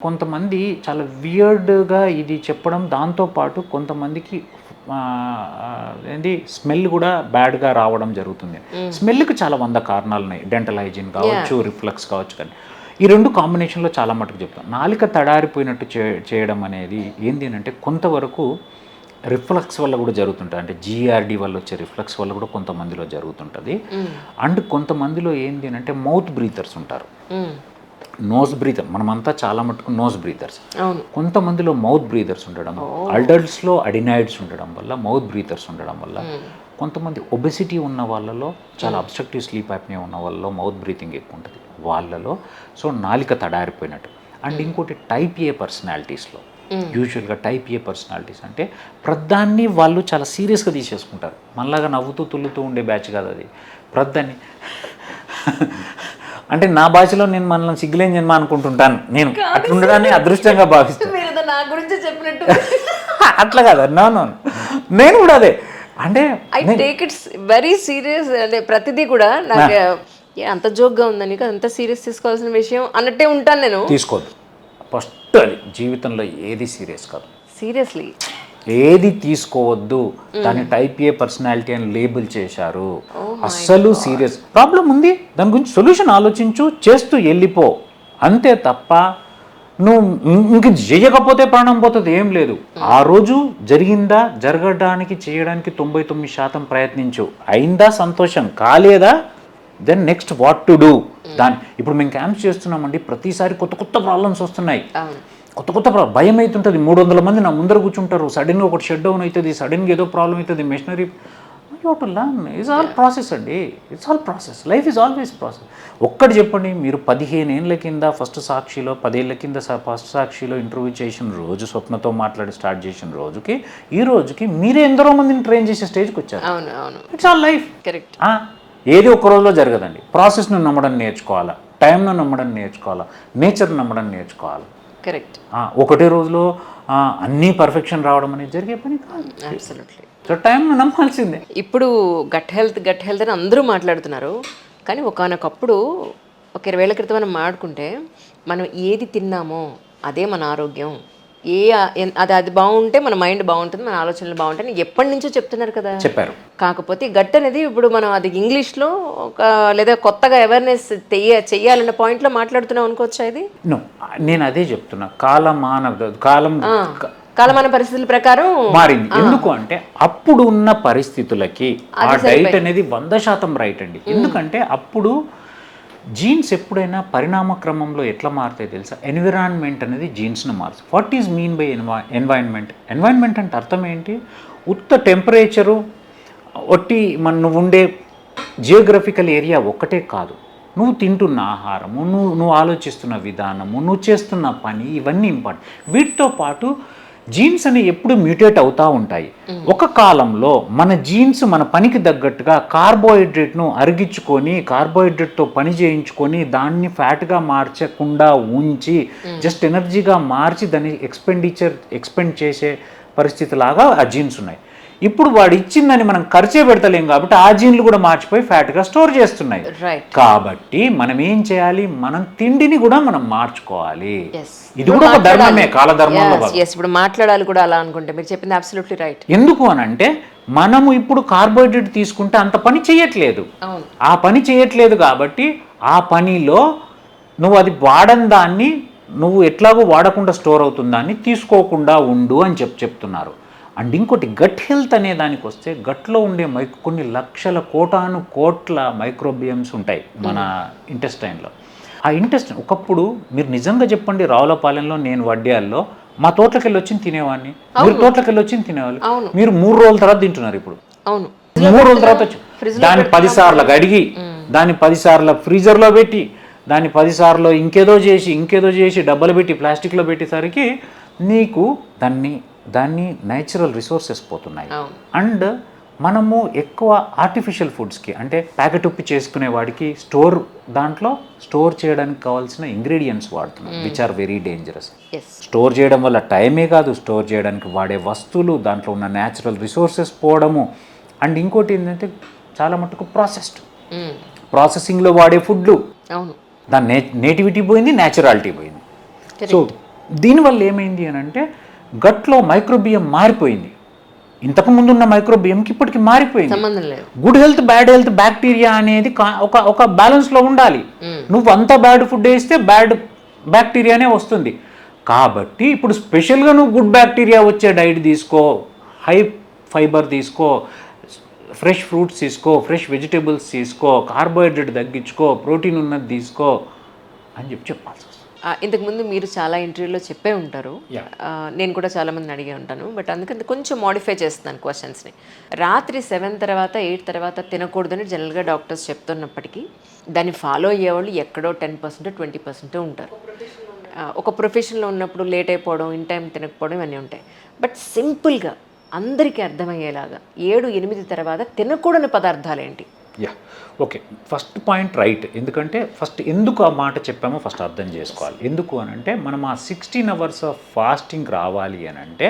కొంతమంది చాలా వియర్డ్‌గా ఇది చెప్పడం, దాంతో పాటు కొంతమందికి ఏంది స్మెల్ గూడా బ్యాడ్‌గా రావడం జరుగుతుంది. స్మెల్‌కి చాలా 100 కారణాలున్నాయి. డెంటల్ హైజీన్ కావచ్చు, రిఫ్లక్స్ కావచ్చు కానీ. ఈ 2 కాంబినేషన్‌లో చాలా మటుకు చెప్తాను. నాలుక తడారిపోయినట్టు చేయడం అనేది ఏంది అనంటే కొంతవరకు రిఫ్లక్స్ వల్ల కూడా జరుగుతుంటది. అంటే జీఆర్‌డీ వల్ల వచ్చే రిఫ్లక్స్ వల్ల కూడా కొంతమందిలో జరుగుతుంటది. అండ్ కొంతమందిలో ఏంది అనంటే మౌత్ బ్రీతర్స్ ఉంటారు. నోస్ బ్రీతర్, మనమంతా చాలా మటుకు నోస్ బ్రీతర్స్. కొంతమందిలో మౌత్ బ్రీతర్స్ ఉండడం, అడల్ట్స్లో అడినాయిడ్స్ ఉండడం వల్ల, మౌత్ బ్రీతర్స్ ఉండడం వల్ల, కొంతమంది ఒబెసిటీ ఉన్న వాళ్ళలో, చాలా అబ్స్ట్రక్టివ్ స్లీప్ యాప్నియా ఉన్న వాళ్ళలో మౌత్ బ్రీతింగ్ ఎక్కువ ఉంటుంది వాళ్ళలో. సో నాలిక తడారిపోయినట్టు. అండ్ ఇంకోటి టైప్ ఏ పర్సనాలిటీస్లో, యూజువల్గా టైప్ ఏ పర్సనాలిటీస్ అంటే ప్రద్దాన్ని వాళ్ళు చాలా సీరియస్గా తీసేసుకుంటారు. మనలాగా నవ్వుతూ తుల్లుతూ ఉండే బ్యాచ్ కాదు అది. ప్రద్దాన్ని అంటే నా భాషలో నేను మనల్ని సిగ్గులేని జన్మ అనుకుంటుంటాను. నేను అట్లా ఉండడాన్ని అదృష్టంగా భావిస్తాను. అట్లా కాదు, నో నేను కూడా అదే. అంటే I take its very serious. అంటే ప్రతిదీ కూడా నాకు అంత జోక్గా ఉందని, అంత సీరియస్ తీసుకోవాల్సిన విషయం అన్నట్టే ఉంటాను నేను. తీసుకోవద్దు ఫస్ట్, అది జీవితంలో ఏది సీరియస్ కాదు. సీరియస్లీ ఏది తీసుకోవద్దు. దాన్ని టైప్ ఏ పర్సనాలిటీ అని లేబుల్ చేశారు. అస్సలు సీరియస్ ప్రాబ్లం ఉంది, దాని గురించి సొల్యూషన్ ఆలోచించు, చేస్తూ వెళ్ళిపో అంతే తప్ప నువ్వు ఇంక చేయకపోతే ప్రాణం పోతుంది ఏం లేదు. ఆ రోజు జరిగిందా, జరగడానికి చేయడానికి 99% ప్రయత్నించు. అయిందా సంతోషం, కాలేదా then next what to do. ఇప్పుడు మేము క్యాంప్స్ చేస్తున్నామండి, ప్రతిసారి కొత్త కొత్త ప్రాబ్లమ్స్ వస్తున్నాయి. కొత్త భయం అవుతుంటుంది. 300 మంది నా ముందర కూర్చుంటారు, సడన్గా ఒకటి షట్ డౌన్ అవుతుంది, సడన్గా ఏదో ప్రాబ్లం అవుతుంది, machinery. You to learn. It's all process అండి, it's all process. Life is always process. ఒక్కటి చెప్పండి, మీరు 15 ఏళ్ళ కింద ఫస్ట్ సాక్షిలో, 10 ఏళ్ళ కింద ఫస్ట్ సాక్షిలో ఇంటర్వ్యూ చేసిన రోజు, స్వప్నతో మాట్లాడి స్టార్ట్ చేసిన రోజుకి ఈ రోజుకి మీరే ఎందరో మందిని ట్రైన్ చేసే స్టేజ్కి వచ్చారు. It's all life. కరెక్ట్. ఏది ఒక్క రోజులో జరగదండి. ప్రాసెస్ను నమ్మడం నేర్చుకోవాలా, టైంను నమ్మడం నేర్చుకోవాలా, నేచర్ని నమ్మడం నేర్చుకోవాలి. కరెక్ట్. ఒకటే రోజులో అన్నీ పర్ఫెక్షన్ రావడం అనేది జరిగే పని కాదు. అబ్సల్యూట్లీ. సో టైంను నమ్మాల్సిందే. ఇప్పుడు గట్ హెల్త్ అని అందరూ మాట్లాడుతున్నారు, కానీ ఒకానొకప్పుడు ఒక 20 ఏళ్ల క్రితం మనం మాట్లాడుకుంటే, మనం ఏది తిన్నామో అదే మన ఆరోగ్యం, అది బాగుంటే మన మైండ్ బాగుంటుంది, మన ఆలోచనలు బాగుంటాయి, ఎప్పటి నుంచో చెప్తున్నారు కదా. చెప్పారు. కాకపోతే గట్ అనేది ఇప్పుడు మనం అది ఇంగ్లీష్లో లేదా కొత్తగా అవేర్నెస్ చెయ్యాలన్న పాయింట్లో మాట్లాడుతున్నాం అనుకోవచ్చా ఇది? నేను అదే చెప్తున్నా, కాలమాన పరిస్థితుల ప్రకారం మారింది. ఎందుకు అంటే అప్పుడు ఉన్న పరిస్థితులకి ఆ డైట్ అనేది 100% రైట్ అండి. ఎందుకంటే అప్పుడు జీన్స్ ఎప్పుడైనా పరిణామ క్రమంలో ఎట్లా మారుతాయి తెలుసా? ఎన్విరాన్మెంట్ అనేది జీన్స్ను మారుతుంది. What is mean by environment? Environment అంటే అర్థం ఏంటి? ఉత్త టెంపరేచరు, నువ్వు ఉండే జియోగ్రఫికల్ ఏరియా ఒక్కటే కాదు, నువ్వు తింటున్న ఆహారము, నువ్వు ఆలోచిస్తున్న విధానము, నువ్వు చేస్తున్న పని, ఇవన్నీ ఇంపార్టెంట్. వీటితో పాటు జీన్స్ అని ఎప్పుడు మ్యూటేట్ అవుతూ ఉంటాయి. ఒక కాలంలో మన జీన్స్ మన పనికి తగ్గట్టుగా కార్బోహైడ్రేట్ను అరిగించుకొని, కార్బోహైడ్రేట్తో పని చేయించుకొని, దాన్ని ఫ్యాట్గా మార్చకుండా ఉంచి జస్ట్ ఎనర్జీగా మార్చి దాన్ని ఎక్స్పెండ్ చేసే పరిస్థితి లాగా ఆ జీన్స్ ఉన్నాయి. ఇప్పుడు వాడు ఇచ్చిందని మనం ఖర్చే పెడతలేం కాబట్టి ఆ జీన్లు కూడా మార్చిపోయి ఫ్యాట్గా స్టోర్ చేస్తున్నాయి. కాబట్టి మనం ఏం చేయాలి? మనం తిండిని కూడా మనం మార్చుకోవాలి. ఇది కూడా ఒక ధర్మమే, కాలధర్మంలో. ఇప్పుడు మాట్లాడాలి కూడా అలా అనుకుంటే మీరు చెప్పింది అబ్సల్యూట్లీ రైట్. ఎందుకు అని అంటే మనము ఇప్పుడు కార్బోహైడ్రేట్ తీసుకుంటే అంత పని చేయట్లేదు. ఆ పని చేయట్లేదు కాబట్టి ఆ పనిలో నువ్వు అది వాడని దాన్ని నువ్వు ఎట్లాగో వాడకుండా స్టోర్ అవుతుందాన్ని తీసుకోకుండా ఉండు అని చెప్తున్నారు. అండ్ ఇంకోటి గట్ హెల్త్ అనే దానికి వస్తే, గట్లో ఉండే కొన్ని లక్షల కోట్ల మైక్రోబియమ్స్ ఉంటాయి మన ఇంటెస్టైన్లో. ఆ ఇంటెస్టైన్ ఒకప్పుడు మీరు నిజంగా చెప్పండి, రావులపాలెంలో నేను వడ్డ్యాల్లో మా తోటలోకి వెళ్ళి వచ్చి తినేవాడిని, మీరు తోటలోకి వెళ్ళి వచ్చి తినేవాళ్ళు. మీరు 3 రోజుల తర్వాత తింటున్నారు ఇప్పుడు. 3 రోజుల తర్వాత వచ్చి దాన్ని 10 సార్లు కడిగి, దాన్ని 10 సార్లు ఫ్రీజర్లో పెట్టి, దాన్ని 10 సార్లు ఇంకేదో చేసి డబ్బాలు పెట్టి ప్లాస్టిక్లో పెట్టేసరికి నీకు దాన్ని న్యాచురల్ రిసోర్సెస్ పోతున్నాయి. అండ్ మనము ఎక్కువ ఆర్టిఫిషియల్ ఫుడ్స్కి, అంటే ప్యాకెట్ ఉప్పి చేసుకునే వాడికి దాంట్లో స్టోర్ చేయడానికి కావాల్సిన ఇంగ్రీడియంట్స్ వాడుతున్నాం, which are very dangerous. Store చేయడం వల్ల టైమే కాదు, స్టోర్ చేయడానికి వాడే వస్తువులు, దాంట్లో ఉన్న న్యాచురల్ రిసోర్సెస్ పోవడము. అండ్ ఇంకోటి ఏంటంటే చాలా మటుకు ప్రాసెసింగ్లో వాడే ఫుడ్లు, దాని నేటివిటీ పోయింది, న్యాచురాలిటీ పోయింది. సో దీనివల్ల ఏమైంది అని అంటే గట్లో మైక్రోబియం మారిపోయింది. ఇంతకు ముందు ఉన్న మైక్రోబియంకి ఇప్పటికి మారిపోయింది. సంబంధం లేదు. Good health bad health bacteria అనేది ఒక బ్యాలెన్స్లో ఉండాలి. నువ్వు అంత బ్యాడ్ ఫుడ్ వేస్తే బ్యాడ్ బ్యాక్టీరియానే వస్తుంది. కాబట్టి ఇప్పుడు స్పెషల్గా నువ్వు గుడ్ బ్యాక్టీరియా వచ్చే డైట్ తీసుకో, హై ఫైబర్ తీసుకో, ఫ్రెష్ ఫ్రూట్స్ తీసుకో, ఫ్రెష్ వెజిటేబుల్స్ తీసుకో, కార్బోహైడ్రేట్ తగ్గించుకో, ప్రోటీన్ ఉన్నది తీసుకో అని చెప్పాల్సి వస్తుంది. ఇంతకుముందు మీరు చాలా ఇంటర్వ్యూలో చెప్పే ఉంటారు, Yeah. నేను కూడా చాలామందిని అడిగే ఉంటాను, బట్ అందుకని కొంచెం మోడిఫై చేస్తున్నాను క్వశ్చన్స్ని. రాత్రి 7 తర్వాత 8 తర్వాత తినకూడదని జనరల్గా డాక్టర్స్ చెప్తున్నప్పటికీ దాన్ని ఫాలో అయ్యేవాళ్ళు ఎక్కడో 10% 20% ఉంటారు. ఒక ప్రొఫెషన్లో ఉన్నప్పుడు లేట్ అయిపోవడం, ఇన్ టైం తినకపోవడం ఇవన్నీ ఉంటాయి. బట్ సింపుల్గా అందరికీ అర్థమయ్యేలాగా 7-8 తర్వాత తినకూడని పదార్థాలు ఏంటి? Yeah, okay, first point right. ఎందుకంటే ఫస్ట్ ఎందుకు ఆ మాట చెప్పామో ఫస్ట్ అర్థం చేసుకోవాలి. ఎందుకు అని అంటే మనం ఆ 16 hours ఆఫ్ ఫాస్టింగ్ రావాలి అని అంటే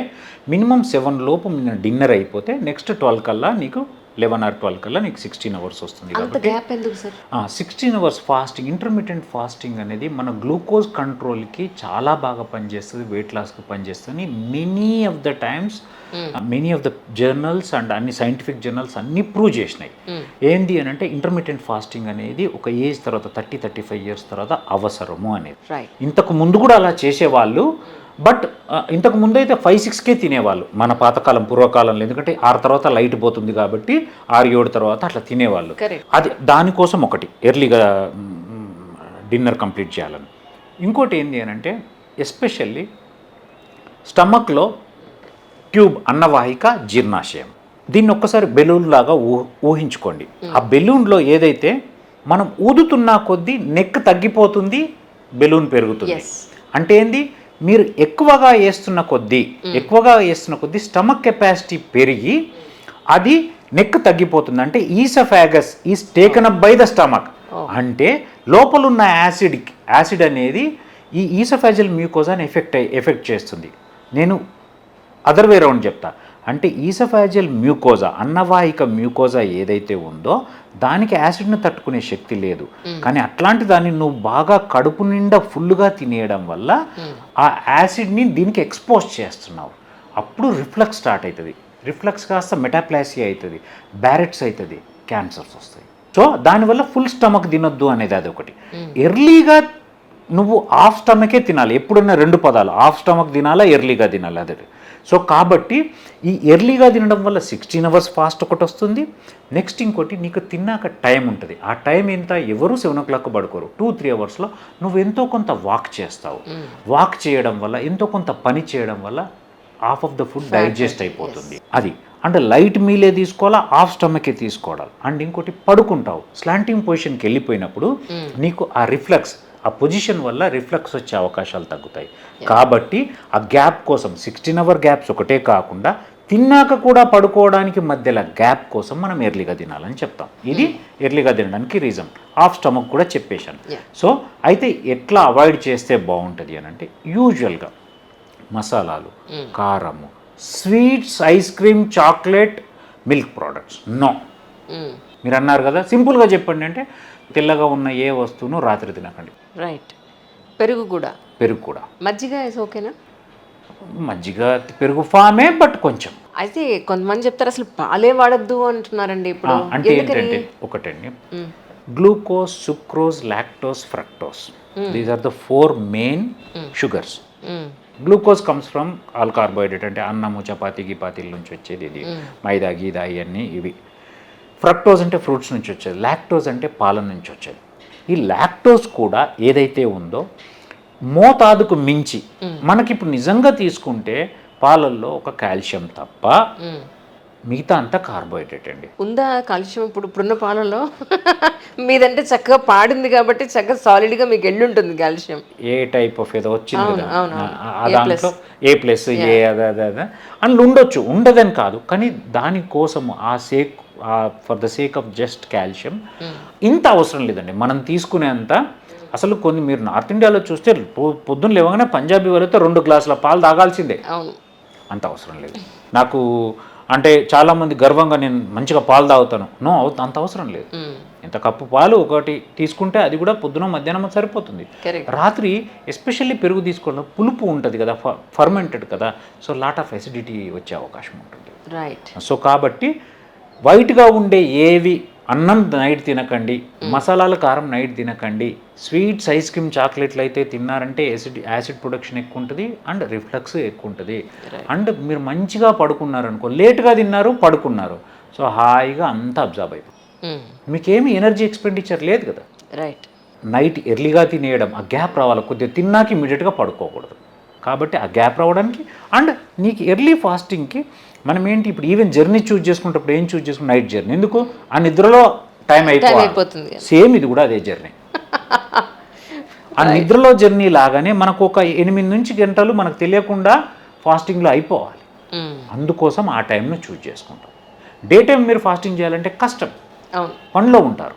మినిమం 7 లోపు డిన్నర్ అయిపోతే నెక్స్ట్ 12 కల్లా నీకు 11 or 12 కల్లా నీకు 16 hours వస్తుంది. కాబట్టి గ్యాప్ ఎందుకు sir? 16 hours fasting, intermediate fasting అనేది మన గ్లూకోజ్ కంట్రోల్కి చాలా బాగా పనిచేస్తుంది, వెయిట్ లాస్కి పనిచేస్తుంది. Many of the times many of the journals and అన్ని సైంటిఫిక్ జర్నల్స్ అన్నీ ప్రూవ్ చేసినాయి. ఏంటి అని అంటే ఇంటర్మీడియట్ ఫాస్టింగ్ అనేది ఒక ఏజ్ తర్వాత 30-35 years తర్వాత అవసరము అనేది. ఇంతకు ముందు కూడా అలా చేసేవాళ్ళు, బట్ ఇంతకు ముందు అయితే 5-6కే తినేవాళ్ళు మన పాతకాలం పూర్వకాలంలో. ఎందుకంటే 6 తర్వాత లైట్ పోతుంది కాబట్టి 6-7 తర్వాత అట్లా తినేవాళ్ళు. అది దానికోసం ఒకటి ఎర్లీగా డిన్నర్ కంప్లీట్ చేయాలని. ఇంకోటి ఏంటి అని అంటే ఎస్పెషల్లీ స్టమక్లో ట్యూబ్, అన్నవాహిక, జీర్ణాశయం, దీన్ని ఒక్కసారి బెలూన్ లాగా ఊహించుకోండి. ఆ బెలూన్లో ఏదైతే మనం ఊదుతున్నా కొద్దీ నెక్ తగ్గిపోతుంది, బెలూన్ పెరుగుతుంది. అంటే ఏంది, మీరు ఎక్కువగా వేస్తున్న కొద్దీ స్టమక్ కెపాసిటీ పెరిగి అది నెక్ తగ్గిపోతుంది. అంటే oesophagus is taken up by the stomach. అంటే లోపలున్న యాసిడ్ అనేది ఈ ఈసోఫాజియల్ మ్యూకోజాని ఎఫెక్ట్ చేస్తుంది. నేను అదర్ వే రౌండ్ చెప్తా. అంటే ఈసోఫాజియల్ మ్యూకోజా, అన్నవాహిక మ్యూకోజా ఏదైతే ఉందో దానికి యాసిడ్ను తట్టుకునే శక్తి లేదు. కానీ అట్లాంటి దాన్ని నువ్వు బాగా కడుపు నిండా ఫుల్గా తినేయడం వల్ల ఆ యాసిడ్ని దీనికి ఎక్స్పోజ్ చేస్తున్నావు. అప్పుడు రిఫ్లక్స్ స్టార్ట్ అవుతుంది. రిఫ్లక్స్ కాస్త మెటాప్లాసియా అవుతుంది, బ్యారెట్స్ అవుతుంది, క్యాన్సర్స్ వస్తాయి. సో దానివల్ల ఫుల్ స్టమక్ తినొద్దు అనేది అదొకటి. ఎర్లీగా నువ్వు హాఫ్ స్టమకే తినాలి. ఎప్పుడన్నా 2 పదాలు, హాఫ్ స్టమక్ తినాలా, ఎర్లీగా తినాలి, అదే. సో కాబట్టి ఈ ఎర్లీగా తినడం వల్ల 16 hours ఫాస్ట్ ఒకటి వస్తుంది. నెక్స్ట్ ఇంకోటి, నీకు తిన్నాక టైం ఉంటుంది. ఆ టైం ఎంత, ఎవరు 7 o'clock పడుకోరు. 2-3 hours నువ్వు ఎంతో కొంత వాక్ చేస్తావు. వాక్ చేయడం వల్ల, ఎంతో కొంత పని చేయడం వల్ల half of the food digest అయిపోతుంది. అది అంటే లైట్ మీలే తీసుకోవాలా, హాఫ్ స్టమకే తీసుకోవాలి. అండ్ ఇంకోటి, పడుకుంటావు, స్లాంటింగ్ పొజిషన్కి వెళ్ళిపోయినప్పుడు నీకు ఆ రిఫ్లెక్స్, ఆ పొజిషన్ వల్ల రిఫ్లెక్స్ వచ్చే అవకాశాలు తగ్గుతాయి. కాబట్టి ఆ గ్యాప్ కోసం 16 hour గ్యాప్స్ ఒకటే కాకుండా తిన్నాక కూడా పడుకోవడానికి మధ్యలో గ్యాప్ కోసం మనం ఎర్లీగా తినాలని చెప్తాం. ఇది ఎర్లీగా తినడానికి రీజన్. హాఫ్ స్టమక్ కూడా చెప్పేశాను. సో అయితే ఎట్లా అవాయిడ్ చేస్తే బాగుంటుంది అని అంటే, యూజువల్గా మసాలాలు, కారము, sweets, ice cream, chocolate, milk products నో. మీరు అన్నారు కదా, సింపుల్గా చెప్పండి అంటే తెల్లగా ఉన్న ఏ వస్తువును రాత్రి తినకండి. రైట్. పెరుగు కూడా మజ్జిగ ఓకేనా? మజ్జిగ పెరుగు ఫామే, బట్ కొంచెం. అయితే కొంతమంది చెప్తారు అసలు పాలే వాడద్దు అంటున్నారండి ఇప్పుడు. అంటే ఏంటంటే ఒకటండి, glucose, sucrose, lactose, fructose, these are the 4 main sugars. Glucose comes from all carbohydrate, అంటే అన్నము, చపాతీ, గిపాతీల నుంచి వచ్చేది ఇది, మైదా, గీదా ఇవన్నీ ఇవి. ఫ్రక్టోజ్ అంటే ఫ్రూట్స్ నుంచి వచ్చేది. లాక్టోజ్ అంటే పాల నుంచి వచ్చేది. ఈ లాక్టోజ్ కూడా ఏదైతే ఉందో మోతాదుకు మించి, మనకిప్పుడు నిజంగా తీసుకుంటే పాలల్లో ఒక కాల్షియం తప్ప మిగతా అంతా కార్బోహైడ్రేట్ అండి. ఉందా కాల్షియం ఇప్పుడున్న పాలలో? మీదంటే చక్కగా పాడింది కాబట్టి చక్కగా సాలిడ్గా మీకు ఎల్లుంటుంది కాల్షియం. ఏ టైప్ ఆఫ్ ఏదో వచ్చింది కదా, దాంట్లో A+, ఏ అదే అందులో ఉండొచ్చు, ఉండదని కాదు. కానీ దానికోసము for the sake of just calcium ఇంత అవసరం లేదండి మనం తీసుకునేంత. అసలు కొన్ని మీరు నార్త్ ఇండియాలో చూస్తే పొద్దున్న లేవగానే పంజాబీ వాళ్ళతో 2 గ్లాసుల పాలు తాగాల్సిందే, అంత అవసరం లేదు. నాకు అంటే చాలామంది గర్వంగా నేను మంచిగా పాలు తాగుతాను. నో, అంత అవసరం లేదు. ఇంత కప్పు పాలు ఒకటి తీసుకుంటే అది కూడా పొద్దున మధ్యాహ్నం సరిపోతుంది. రాత్రి ఎస్పెషల్లీ పెరుగు తీసుకోవడం పులుపు ఉంటుంది కదా, ఫర్మెంటెడ్ కదా, సో లాట్ ఆఫ్ ఎసిడిటీ వచ్చే అవకాశం ఉంటుంది. రైట్. సో కాబట్టి వైట్గా ఉండే ఏవి అన్నం నైట్ తినకండి, మసాలాల కారం నైట్ తినకండి, స్వీట్స్ ఐస్ క్రీమ్ చాక్లెట్లు అయితే తిన్నారంటే యాసిడ్ ప్రొడక్షన్ ఎక్కువ ఉంటుంది అండ్ రిఫ్లక్స్ ఎక్కువ ఉంటుంది. అండ్ మీరు మంచిగా పడుకున్నారనుకో, లేట్గా తిన్నారు పడుకున్నారు, సో హాయిగా అంతా అబ్జర్వ్ అయిపోతుంది, మీకేమి ఎనర్జీ ఎక్స్పెండిచర్ లేదు కదా. రైట్. నైట్ ఎర్లీగా తినేయడం, ఆ గ్యాప్ రావాలి, కొద్దిగా తిన్నాక ఇమీడియట్గా పడుకోకూడదు. కాబట్టి ఆ గ్యాప్ రావడానికి అండ్ నీకు ఎర్లీ ఫాస్టింగ్కి మనం ఏంటి ఇప్పుడు ఈవెన్ జర్నీ చూస్ చేసుకుంటప్పుడు ఏం చూస్ చేసుకుంటే నైట్ జర్నీ ఎందుకు, ఆ నిద్రలో టైం అయిపోతుంది. సేమ్ ఇది కూడా అదే జర్నీ. ఆ నిద్రలో జర్నీ లాగానే మనకు ఒక 8 నుంచి గంటలు మనకు తెలియకుండా ఫాస్టింగ్లో అయిపోవాలి. అందుకోసం ఆ టైంను చూస్ చేసుకుంటాం. డే టైం మీరు ఫాస్టింగ్ చేయాలంటే కష్టం, పనిలో ఉంటారు.